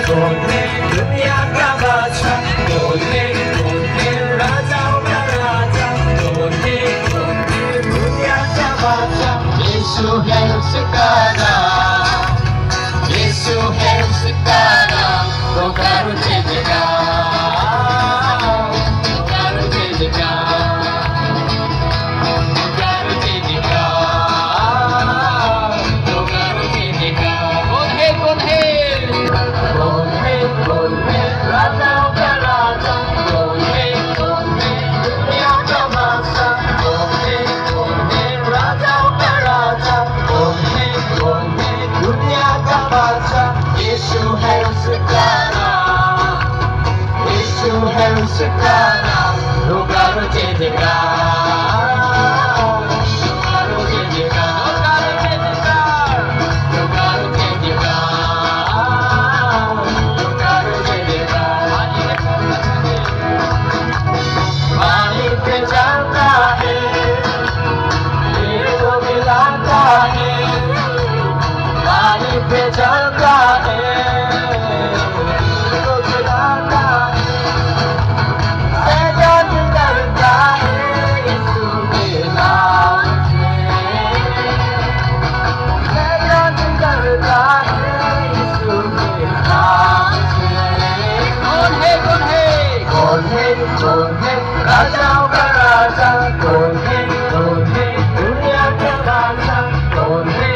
कौन है दुनिया का बादशाह, कौन है राजाओं का राजा, कौन है दुनिया का बादशाह। यीशु है उसका नाम, यीशु है उसका नाम, पुकारो जय जयकार, पुकारो जय जयकार, पुकारो जय जयकार, पुकारो जय जयकार। कौन है राजाओं का राजा, कौन है दुनिया का बादशाह, कौन है राजाओं का राजा, कौन है दुनिया का बादशाह। यीशु है उसका नाम, यीशु है उसका नाम, पुकारो जय जयकार, पुकारो जय जयकार, पुकारो जय जयकार, पुकारो जय जयकार। पानी पे चलता है, पेड़ को मिलाता है, पानी पे चलता है, पेड़ को मिलाता है, सैजाद करता है यीशु के नाम से, सैजाद करता है यीशु के नाम से। कौन है राजाओं का राजा, कौन है दुनिया का बादशाह, कौन है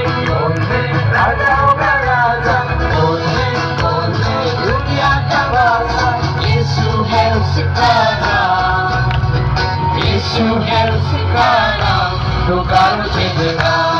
राजाओं का राजा, कौन है दुनिया का बादशाह। यीशु है उसका नाम, यीशु है उसका नाम, पुकारो जय जयकार।